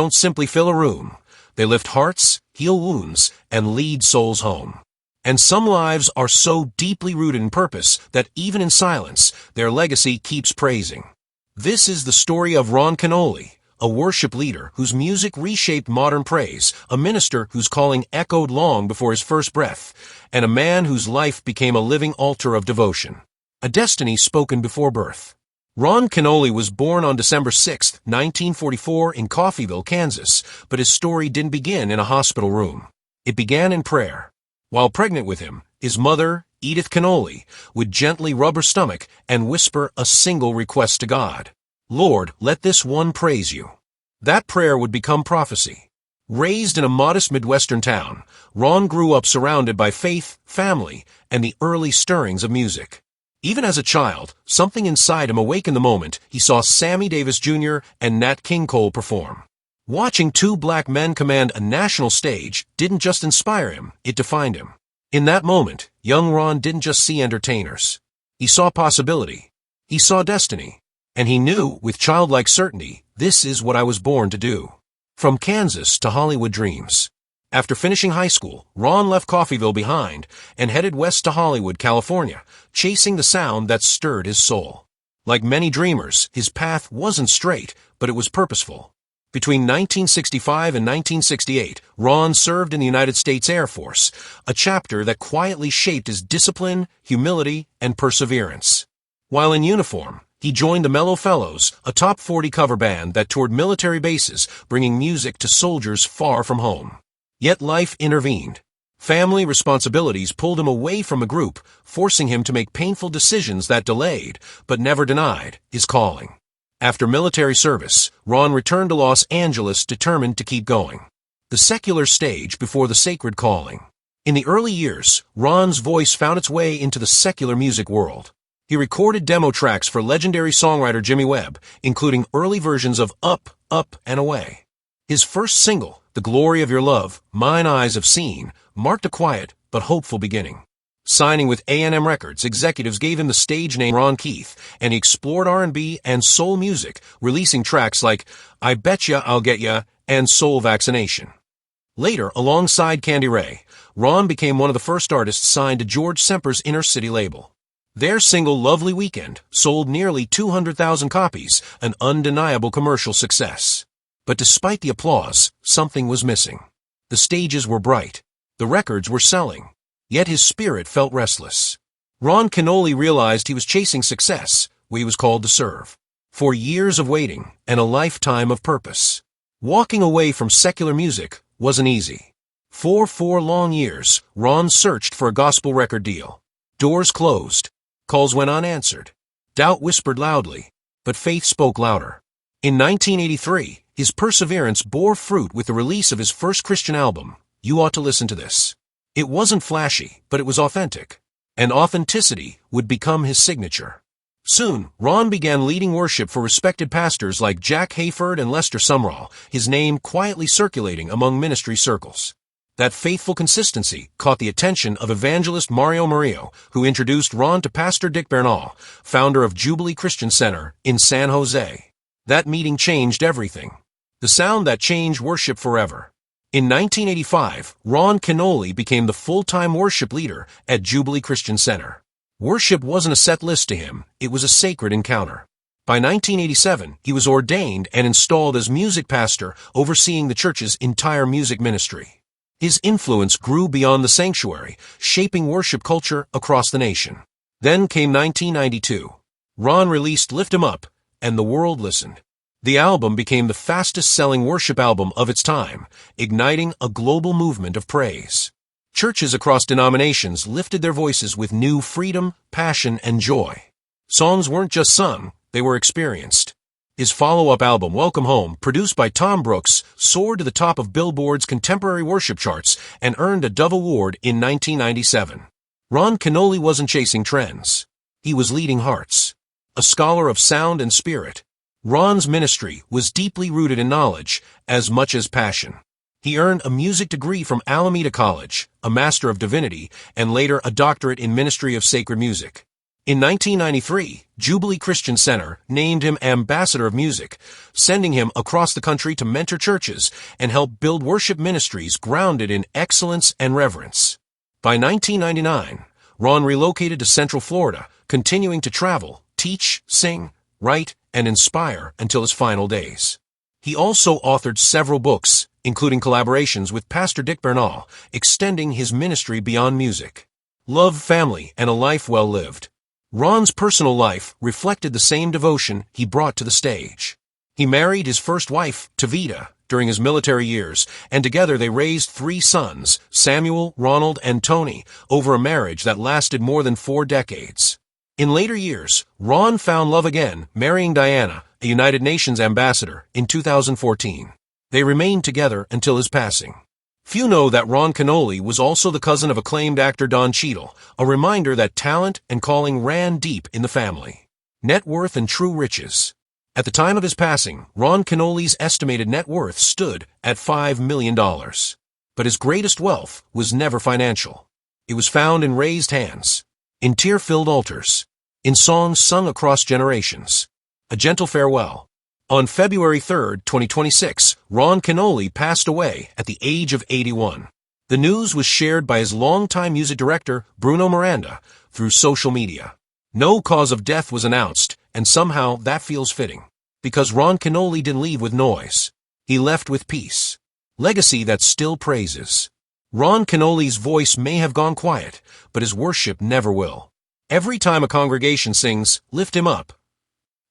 don't simply fill a room. They lift hearts, heal wounds, and lead souls home. And some lives are so deeply rooted in purpose that even in silence, their legacy keeps praising. This is the story of Ron Kenoly, a worship leader whose music reshaped modern praise, a minister whose calling echoed long before his first breath, and a man whose life became a living altar of devotion. A destiny spoken before birth. Ron Kenoly was born on December 6, 1944 in Coffeyville, Kansas, but his story didn't begin in a hospital room. It began in prayer. While pregnant with him, his mother, Edith Kenoly, would gently rub her stomach and whisper a single request to God. Lord, let this one praise you. That prayer would become prophecy. Raised in a modest Midwestern town, Ron grew up surrounded by faith, family, and the early stirrings of music. Even as a child, something inside him awakened the moment he saw Sammy Davis Jr. and Nat King Cole perform. Watching two black men command a national stage didn't just inspire him, it defined him. In that moment, young Ron didn't just see entertainers. He saw possibility. He saw destiny. And he knew, with childlike certainty, this is what I was born to do. From Kansas to Hollywood dreams. After finishing high school, Ron left Coffeyville behind and headed west to Hollywood, California, chasing the sound that stirred his soul. Like many dreamers, his path wasn't straight, but it was purposeful. Between 1965 and 1968, Ron served in the United States Air Force, a chapter that quietly shaped his discipline, humility, and perseverance. While in uniform, he joined the Mellow Fellows, a top 40 cover band that toured military bases, bringing music to soldiers far from home. Yet life intervened. Family responsibilities pulled him away from the group, forcing him to make painful decisions that delayed, but never denied, his calling. After military service, Ron returned to Los Angeles determined to keep going. The secular stage before the sacred calling. In the early years, Ron's voice found its way into the secular music world. He recorded demo tracks for legendary songwriter Jimmy Webb, including early versions of Up, Up, and Away. His first single, The Glory of Your Love, Mine Eyes Have Seen, marked a quiet but hopeful beginning. Signing with A&M Records, executives gave him the stage name Ron Keith, and he explored R&B and soul music, releasing tracks like I Betcha I'll Get Ya and Soul Vaccination. Later, alongside Candy Ray, Ron became one of the first artists signed to George Semper's Inner City label. Their single Lovely Weekend sold nearly 200,000 copies, an undeniable commercial success. But despite the applause, something was missing. The stages were bright. The records were selling. Yet his spirit felt restless. Ron Kenoly realized he was chasing success, where he was called to serve. For years of waiting and a lifetime of purpose. Walking away from secular music wasn't easy. For 4 long years, Ron searched for a gospel record deal. Doors closed. Calls went unanswered. Doubt whispered loudly, but faith spoke louder. In 1983, his perseverance bore fruit with the release of his first Christian album, You Ought to Listen to This. It wasn't flashy, but it was authentic. And authenticity would become his signature. Soon, Ron began leading worship for respected pastors like Jack Hayford and Lester Sumrall, his name quietly circulating among ministry circles. That faithful consistency caught the attention of evangelist Mario Murillo, who introduced Ron to Pastor Dick Bernal, founder of Jubilee Christian Center in San Jose. That meeting changed everything. The sound that changed worship forever. In 1985, Ron Kenoly became the full-time worship leader at Jubilee Christian Center. Worship wasn't a set list to him, it was a sacred encounter. By 1987, he was ordained and installed as music pastor, overseeing the church's entire music ministry. His influence grew beyond the sanctuary, shaping worship culture across the nation. Then came 1992. Ron released Lift 'Em Up, and the world listened. The album became the fastest-selling worship album of its time, igniting a global movement of praise. Churches across denominations lifted their voices with new freedom, passion, and joy. Songs weren't just sung, they were experienced. His follow-up album, Welcome Home, produced by Tom Brooks, soared to the top of Billboard's contemporary worship charts and earned a Dove Award in 1997. Ron Kenoly wasn't chasing trends. He was leading hearts. A scholar of sound and spirit, Ron's ministry was deeply rooted in knowledge, as much as passion. He earned a music degree from Alameda College, a Master of Divinity, and later a doctorate in Ministry of Sacred Music. In 1993, Jubilee Christian Center named him Ambassador of Music, sending him across the country to mentor churches and help build worship ministries grounded in excellence and reverence. By 1999, Ron relocated to Central Florida, continuing to travel, teach, sing, write, and inspire until his final days. He also authored several books, including collaborations with Pastor Dick Bernal, extending his ministry beyond music. Love, family, and a life well lived. Ron's personal life reflected the same devotion he brought to the stage. He married his first wife, Tavita, during his military years, and together they raised 3 sons, Samuel, Ronald, and Tony, over a marriage that lasted more than 4 decades. In later years, Ron found love again, marrying Diana, a United Nations ambassador, in 2014. They remained together until his passing. Few know that Ron Kenoly was also the cousin of acclaimed actor Don Cheadle, a reminder that talent and calling ran deep in the family. Net worth and true riches. At the time of his passing, Ron Kenoly's estimated net worth stood at $5 million. But his greatest wealth was never financial. It was found in raised hands, in tear-filled altars, in songs sung across generations. A gentle farewell. On February 3, 2026, Ron Kenoly passed away at the age of 81. The news was shared by his longtime music director, Bruno Miranda, through social media. No cause of death was announced, and somehow that feels fitting. Because Ron Kenoly didn't leave with noise. He left with peace. Legacy that still praises. Ron Kenoly's voice may have gone quiet, but his worship never will. Every time a congregation sings, "Lift Him Up,"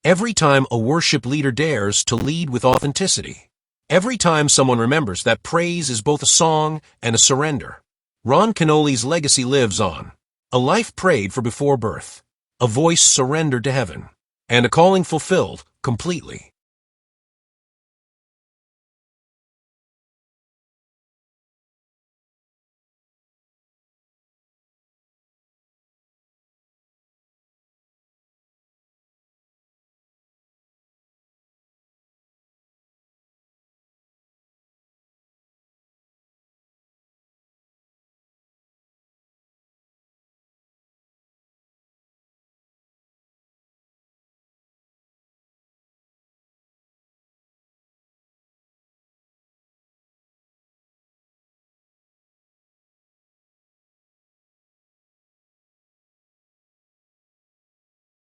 every time a worship leader dares to lead with authenticity. Every time someone remembers that praise is both a song and a surrender. Ron Kenoly's legacy lives on. A life prayed for before birth. A voice surrendered to heaven. And a calling fulfilled completely.